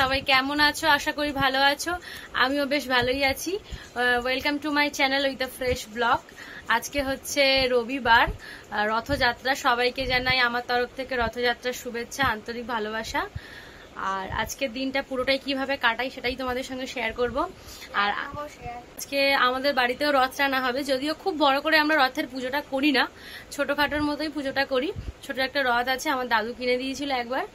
সবাই কেমন আছো? আশা করি ভালো আছো। আমিও বেশ ভালোই আছি। Welcome to my channel with a fresh blog. আজকে হচ্ছে রবিবার, রথযাত্রা। সবাইকে জানাই আমার তরফ থেকে রথযাত্রার শুভেচ্ছা, আন্তরিক ভালোবাসা। আর আজকের দিনটা পুরোটাই কিভাবে কাটাই সেটাই তোমাদের সঙ্গে শেয়ার করব। আর আজকে আমাদের বাড়িতেও রথ টানা হবে, যদিও খুব বড় করে আমরা রথের পুজোটা করি না, ছোটখাটোর মতোই পুজোটা করি। ছোট একটা রথ আছে, আমার দাদু কিনে দিয়েছিল একবার,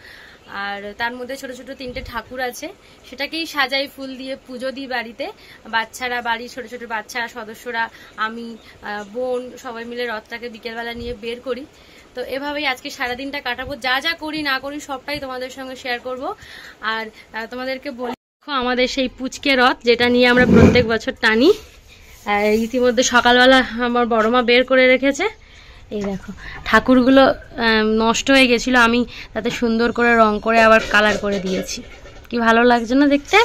আর তার মধ্যে ছোট ছোট 3টে ঠাকুর আছে, সেটাকেই সাজাই, ফুল দিয়ে পুজো দিই বাড়িতে। বাচ্চারা, বাড়ির ছোট ছোট বাচ্চা সদস্যরা, আমি, বোন, সবাই মিলে রথটাকে বিকেলবেলা নিয়ে বের করি। তো এভাবেই আজকে সারাদিনটা কাটাবো। যা যা করি না করি সবটাই তোমাদের সঙ্গে শেয়ার করব। আর তোমাদেরকে বলি, আমাদের সেই পুচকে রথ যেটা নিয়ে আমরা প্রত্যেক বছর টানি। ইতিমধ্যে সকালবেলা আমার বড় মা বের করে রেখেছে। এই দেখো, ঠাকুরগুলো নষ্ট হয়ে গেছিলো, আমি তাতে সুন্দর করে রং করে আবার কালার করে দিয়েছি। কি ভালো লাগছে না দেখতে?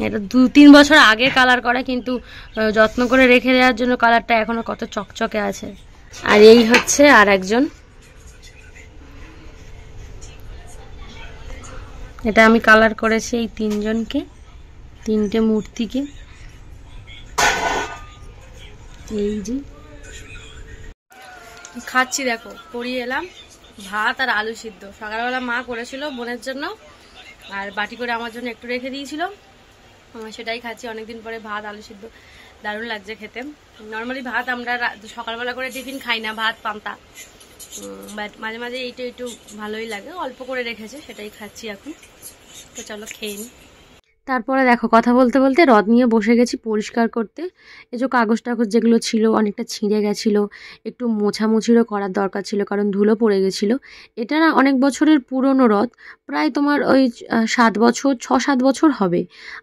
এটা 2-3 বছর আগে কালার করা, কিন্তু যত্ন করে রেখে দেওয়ার জন্য কালারটা এখনো কত চকচকে আছে। আর এই হচ্ছে আর একজন, এটা আমি কালার করেছি এই 3জনকে, 3টে মূর্তিকে। এই যে খাচ্ছি, দেখো পরিয়ে এলাম ভাত আর আলু সিদ্ধ। সকালবেলা মা করেছিল বোনের জন্য, আর বাটি করে আমার জন্য একটু রেখে দিয়েছিল, সেটাই খাচ্ছি। অনেকদিন পরে ভাত আলু সিদ্ধ, দারুণ লাগছে খেতে। নর্মালি ভাত আমরা সকালবেলা করে টিফিন খাই না, ভাত পান্তা, বাট মাঝে মাঝে এইটা একটু ভালোই লাগে। অল্প করে রেখেছে, সেটাই খাচ্ছি এখন। তো চলো খেয়ে নিই। তারপরে দেখো, কথা বলতে বলতে রথ নিয়ে বসে গেছি পরিষ্কার করতে। এই যে কাগজ টাগজ যেগুলো ছিল অনেকটা ছিঁড়ে গেছিলো, একটু মোছামুছিরও করার দরকার ছিল, কারণ ধুলো পড়ে গেছিলো। এটা না অনেক বছরের পুরনো রথ, প্রায় তোমার ওই 6-7 বছর হবে।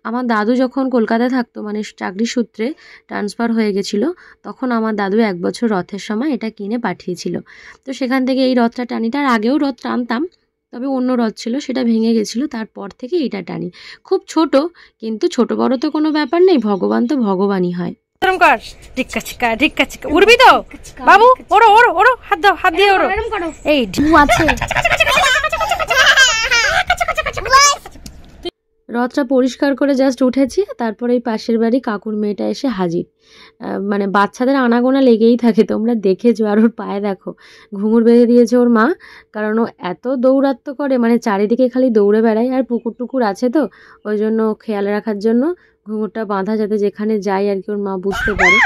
আমার দাদু যখন কলকাতায় থাকতো, মানে চাকরি সূত্রে ট্রান্সফার হয়ে গেছিলো, তখন আমার দাদু 1 বছর রথের সময় এটা কিনে পাঠিয়েছিল। তো সেখান থেকে এই রথটা টানি। তার আগেও রথ টানতাম, তবে অন্য রথ ছিল, সেটা ভেঙে গেছিলো, তারপর থেকে এটা টানি। খুব ছোট, কিন্তু ছোট বড় তো কোনো ব্যাপার নেই, ভগবান তো ভগবানই হয়। উড়বি তো বাবু? ওড়ো ওড়ো ওড়ো, হাত দাও, হাত দিয়ে ওড়ো। এই আছে। রথটা পরিষ্কার করে জাস্ট উঠেছি, তারপরে এই পাশের বাড়ি কাকুর মেয়েটা এসে হাজির। মানে বাচ্চাদের আনাগোনা লেগেই থাকে, তোমরা দেখেছো। আর ওর পায়ে দেখো ঘুঙুর বেঁধে দিয়েছে ওর মা, কারণ ও এত দৌরাত্ম করে, মানে চারিদিকে খালি দৌড়ে বেড়ায়। আর পুকুর টুকুর আছে তো, ওই জন্য খেয়াল রাখার জন্য ঘুঙুরটা বাঁধা, যাতে যেখানে যায় আর কি ওর মা বুঝতে পারে।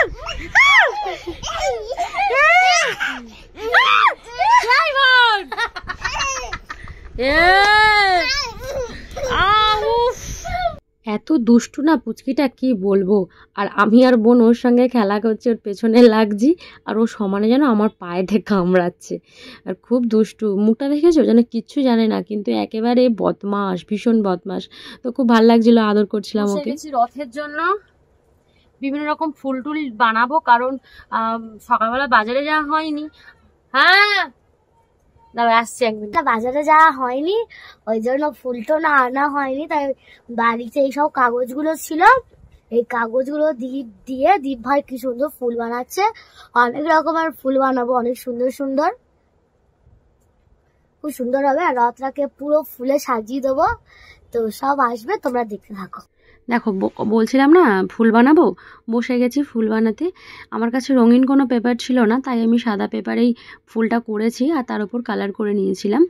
এত দুষ্টু না পুচকিটা, কি বলবো। আর আমি আর বোন ওর সঙ্গে খেলা করছি, ওর পেছনে লাগছি, আর ও সমানে যেন আমার পায়েতে কামড়াচ্ছে। আর খুব দুষ্টু, মুখটা দেখেছো, যেন কিচ্ছু জানে না, কিন্তু একেবারে বদমাস, ভীষণ বদমাস। তো খুব ভালো লাগছিল, আদর করছিলাম ওকে। রথের জন্য বিভিন্ন রকম ফুল টুল বানাবো, কারণ সকালবেলা বাজারে যাওয়া হয়নি। হ্যাঁ আসছে একদিন, বাজারে যাওয়া হয়নি, ওই জন্য ফুল তো না আনা হয়নি। তাই বাড়িতে এইসব কাগজগুলো ছিল, এই কাগজগুলো দিয়ে দীপ ভাই কি সুন্দর ফুল বানাচ্ছে। অনেক রকমের ফুল বানাবো, অনেক সুন্দর সুন্দর, খুব সুন্দর হবে। আর রথটাকে পুরো ফুলে সাজিয়ে দেবো। তো সব আসবে, তোমরা দেখতে থাকো। দেখো বলছিলাম না ফুল বানাবো, বসে গেছি ফুল বানাতে। আমার কাছে রঙিন কোনো পেপার ছিল না, তাই আমি সাদা পেপারেই ফুলটা করেছি, আর তার উপর কালার করে নিয়েছিলাম।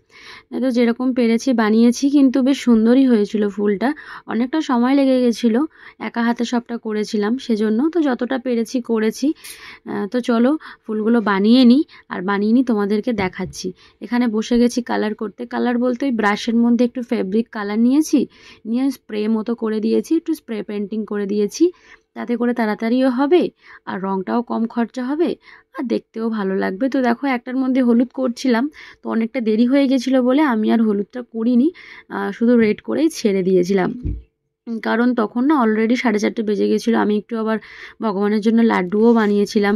তো যেরকম পেরেছি বানিয়েছি, কিন্তু বেশ সুন্দরই হয়েছিল ফুলটা। অনেকটা সময় লেগে গেছিলো, একা হাতে সবটা করেছিলাম, সেজন্য তো যতটা পেরেছি করেছি। তো চলো ফুলগুলো বানিয়ে নিই, আর বানিয়ে নিই তোমাদেরকে দেখাচ্ছি। এখানে বসে গেছি কালার করতে। কালার বলতে ওই ব্রাশের মধ্যে একটু ফেব্রিক কালার নিয়েছি, নিয়ে স্প্রে মতো করে দিয়েছি, একটু স্প্রে পেন্টিং করে দিয়েছি, তাতে করে তাড়াতাড়িও হবে, আর রঙটাও কম খরচা হবে, আর দেখতেও ভালো লাগবে। তো দেখো একটার মধ্যে হলুদ করছিলাম, তো অনেকটা দেরি হয়ে গেছিলো বলে আমি আর হলুদটা করিনি, শুধু রেড করেই ছেড়ে দিয়েছিলাম। কারণ তখন না অলরেডি 4:30 বেজে গেছিলো। আমি একটু আবার ভগবানের জন্য লাড্ডুও বানিয়েছিলাম,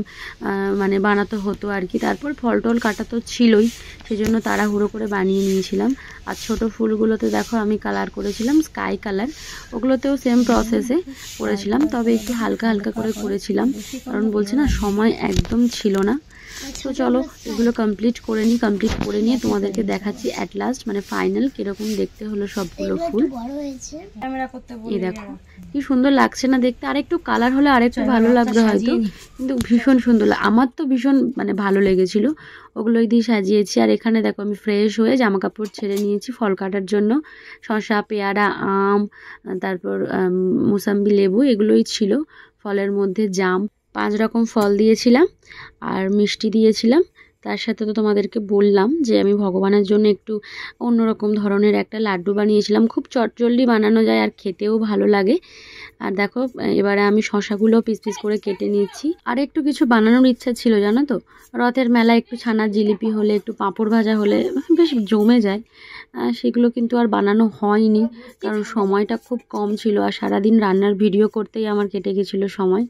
মানে বানাতে হতো আর কি। তারপর ফল টল কাটা তো ছিলই, সেই জন্য তাড়াহুড়ো করে বানিয়ে নিয়েছিলাম। আর ছোটো ফুলগুলোতে দেখো আমি কালার করেছিলাম স্কাই কালার, ওগুলোতেও সেম প্রসেসে করেছিলাম, তবে একটু হালকা হালকা করে করেছিলাম, কারণ বলছে না সময় একদম ছিল না। তো চলো এগুলো কমপ্লিট করে নিয়ে তোমাদেরকে দেখাচ্ছি অ্যাট লাস্ট মানে ফাইনাল কিরকম দেখতে হলো সবগুলো ফুল। এই দেখো কি সুন্দর লাগছে না দেখতে, আর একটু কালার হলে আরেকটু ভালো লাগতো হয়তো, কিন্তু ভীষণ সুন্দর আমার তো ভীষণ মানে ভালো লেগেছিল। ওগুলোই দিয়ে সাজিয়েছি। আর এখানে দেখো আমি ফ্রেশ হয়ে জামা কাপড় ছেড়ে নিয়েছি ফল কাটার জন্য। শসা, পেয়ারা, আম, তারপর মুসাম্বি, লেবু এগুলোই ছিল। ফলের মধ্যে জাম, 5 রকম ফল দিয়েছিলাম আর মিষ্টি দিয়েছিলাম। তার সাথে তো তোমাদেরকে বললাম যে আমি ভগবানের জন্য একটু অন্যরকম ধরনের একটা লাড্ডু বানিয়েছিলাম, খুব চটজলদি বানানো যায় আর খেতেও ভালো লাগে। আর দেখো এবারে আমি শশাগুলো পিস পিস করে কেটে নিচ্ছি। আর একটু কিছু বানানোর ইচ্ছা ছিল জানো তো, রথের মেলা একটু ছানার জিলিপি হলে, একটু পাঁপড় ভাজা হলে বেশ জমে যায়। সেগুলো কিন্তু আর বানানো হয়নি, কারণ সময়টা খুব কম ছিল আর সারাদিন রান্নার ভিডিও করতেই আমার কেটে গেছিলো সময়,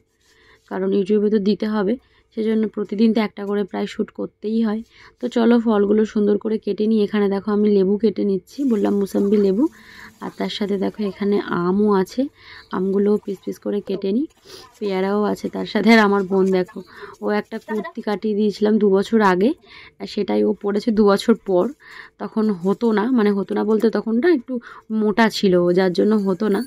কারণ ইউটিউবে তো দিতে হবে, সেজন্য প্রতিদিন তো একটা করে প্রায় শ্যুট করতেই হয়। তো চলো ফলগুলো সুন্দর করে কেটে নিই। এখানে দেখো আমি লেবু কেটে নিচ্ছি, বললাম মুসাম্বি লেবু। আর তার সাথে দেখো এখানে আমও আছে, আমগুলোও পিস পিস করে কেটে নিই। পেয়ারাও আছে তার সাথে। আর আমার বোন দেখো, ও একটা কুর্তি কাটিয়ে দিয়েছিলাম 2 বছর আগে, সেটাই ও পড়েছে 2 বছর পর। তখন হতো না, মানে হতো না বলতে তখনটা একটু মোটা ছিল, যার জন্য হতো না।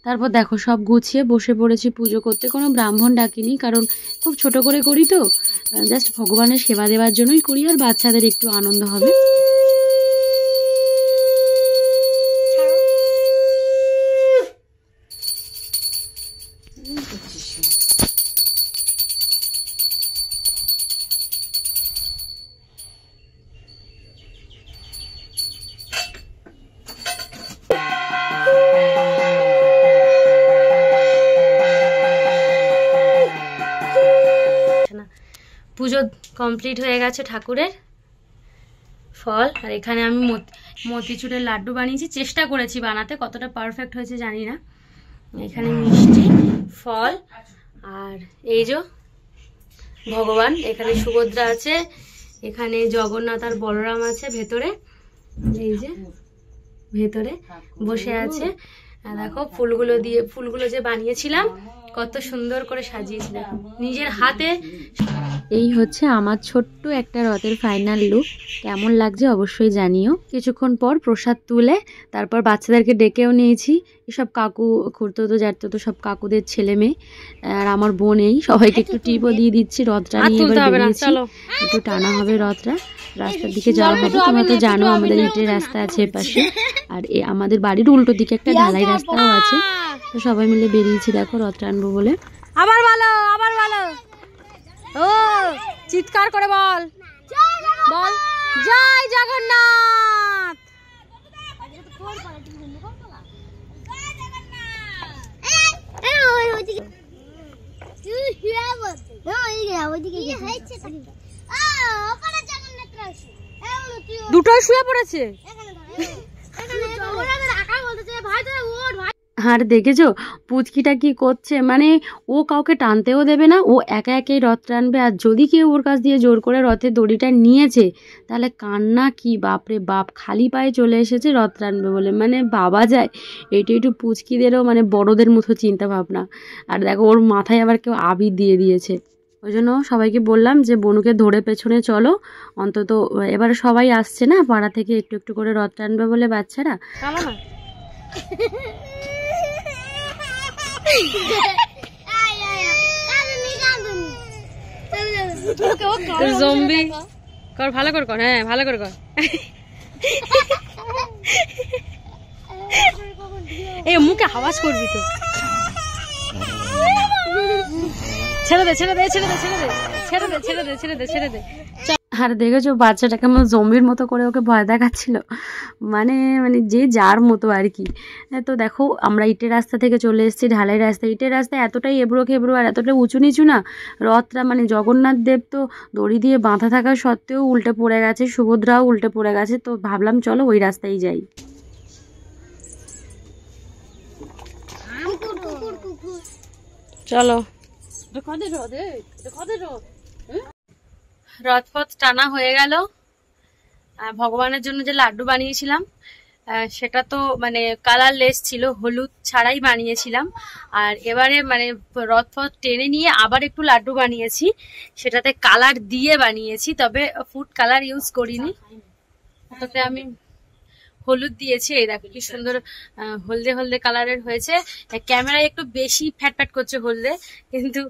তারপর দেখো সব গুছিয়ে বসে পড়েছি পুজো করতে। কোনো ব্রাহ্মণ ডাকিনি, কারণ খুব ছোট করে করি তো, জাস্ট ভগবানের সেবা দেওয়ার জন্যই করি, আর বাচ্চাদের একটু আনন্দ হবে। পুজো কমপ্লিট হয়ে গেছে ঠাকুরের। ফল আর এখানে আমি মতিচুরের লাড্ডু বানিয়েছি, চেষ্টা করেছি বানাতে, কতটা পারফেক্ট হয়েছে জানি না। এখানে মিষ্টি, ফল, আর এই যে ভগবান, এখানে সুভদ্রা আছে, এখানে জগন্নাথ আর বলরাম আছে ভেতরে, এই যে ভেতরে বসে আছে। দেখো ফুলগুলো যে বানিয়েছিলাম কত সুন্দর করে সাজিয়েছিলাম নিজের হাতে। এই হচ্ছে আমার ছোট্ট একটা রথের ফাইনাল লুক। কেমন লাগছে অবশ্যই জানিও। কিছুক্ষণ পর প্রসাদ তুলে তারপর বাচ্চাদেরকে ডেকেও নিয়েছি। এসব কাকু, খুড়তো জ্যাঠতো সব কাকুদের ছেলে মেয়ে আর আমার বোন, এই সবাইকে একটু টিপও দিয়ে দিচ্ছি। রথটা নিয়ে এবার বেরিয়েছি, একটু টানা হবে রথটা, রাস্তার দিকে যাওয়া হবে। তোমরা তো জানো আমাদের ইটের রাস্তা আছে এপাশে, আর আমাদের বাড়ির উল্টো দিকে একটা ঢালাই রাস্তাও আছে। তো সবাই মিলে বেরিয়েছি দেখো রথটা আনবো বলে। আবার বলো, আবার বলো, ও চিৎকার করে বল, বল জয় জগন্নাথ। দুটোই শুয়ে পড়েছে। আর দেখেছো পুচকিটা কি করছে, মানে ও কাউকে টানতেও দেবে না, ও একা একাই রথ টানবে। আর যদি কেউ ওর কাছ দিয়ে জোর করে রথের দড়িটা নিয়েছে তাহলে কান্না কি, বাপরে বাপ, খালি পায়ে চলে এসেছে রথ টানবে বলে, মানে বাবা যায়। একটু পুচকিদেরও মানে বড়দের মতো চিন্তা ভাবনা। আর দেখো ওর মাথায় আবার কেউ আবির দিয়ে দিয়েছে। ওই জন্য সবাইকে বললাম যে বনুকে ধরে পেছনে চলো, অন্তত এবারে সবাই আসছে না পাড়া থেকে, একটু একটু করে রথ টানবে বলে বাচ্চারা। জম্বি কর, ভালো করে কর, হ্যাঁ ভালো করে কর। এই মুখে আওয়াজ করবি তো। ছেড়ে দে, ছেড়ে দে, ছেড়ে দে, ছেড়ে দে, ছেড়ে দে, ছেড়ে দে, ছেড়ে দে, ছেড়ে দে। আর দেখেছো বাচ্চাটা কেমন জম্বির মতো করে ওকে ভয় দেখাচ্ছিল, মানে যে যার মতো আর কি। তো দেখো আমরা ইটের রাস্তা থেকে চলে এসেছি ঢালাই রাস্তা। ইটের রাস্তায় এতটাই এবড়ো খেবড়ো আর এতটা উঁচু নিচু না, রথটা মানে জগন্নাথ দেব তো দড়ি দিয়ে বাঁধা থাকা সত্ত্বেও উল্টে পড়ে গেছে, সুভদ্রাও উল্টে পড়ে গেছে। তো ভাবলাম চলো ওই রাস্তায় যাই। চলো রথপথ টানা হয়ে গেল। ভগবানের জন্য যে লাড্ডু বানিয়েছিলাম সেটা তো মানে কালারলেস ছিল, হলুদ ছাড়াই বানিয়েছিলাম। আর এবারে মানে রথ ফথ টেনে নিয়ে আবার একটু লাড্ডু বানিয়েছি, সেটাতে কালার দিয়ে বানিয়েছি, তবে ফুড কালার ইউজ করিনি। ওটাতে আমি হলুদ দিয়েছি। এই দেখো কি সুন্দর হলদে হলদে কালারের হয়েছে। ক্যামেরায় একটু বেশি ফ্যাট ফ্যাট করছে হলদে, কিন্তু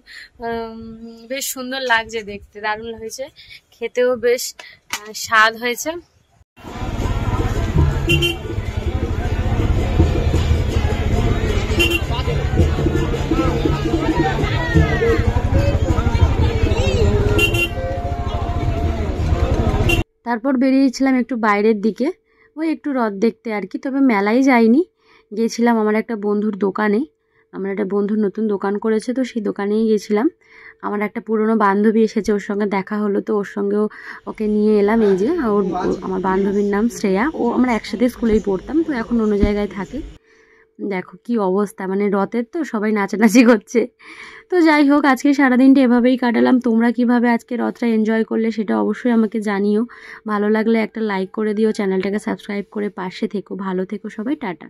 বেশ সুন্দর লাগছে দেখতে, দারুণ হয়েছে, খেতেও বেশ স্বাদ হয়েছে। তারপর বেরিয়েছিলাম একটু বাইরের দিকে, ওই একটু রথ দেখতে আর কি, তবে মেলায় যাইনি, গিয়েছিলাম আমার একটা বন্ধুর দোকানে। আমার একটা বন্ধুর নতুন দোকান করেছে, তো সেই দোকানেই গেছিলাম। আমার একটা পুরনো বান্ধবী এসেছে, ওর সঙ্গে দেখা হলো, তো ওর সঙ্গেও ওকে নিয়ে এলাম। এই যে আমার বান্ধবীর নাম শ্রেয়া, ও আমরা একসাথে স্কুলেই পড়তাম, তো এখন অন্য জায়গায় থাকে। দেখো কি অবস্থা, মানে রথের তো সবাই নাচানাচি করছে। তো যাই হোক, আজকে সারাদিনটা এভাবেই কাটালাম। তোমরা কিভাবে আজকে রথটা এনজয় করলে সেটা অবশ্যই আমাকে জানিও। ভালো লাগলে একটা লাইক করে দিও, চ্যানেলটাকে সাবস্ক্রাইব করে পাশে থেকো। ভালো থেকো সবাই, টাটা।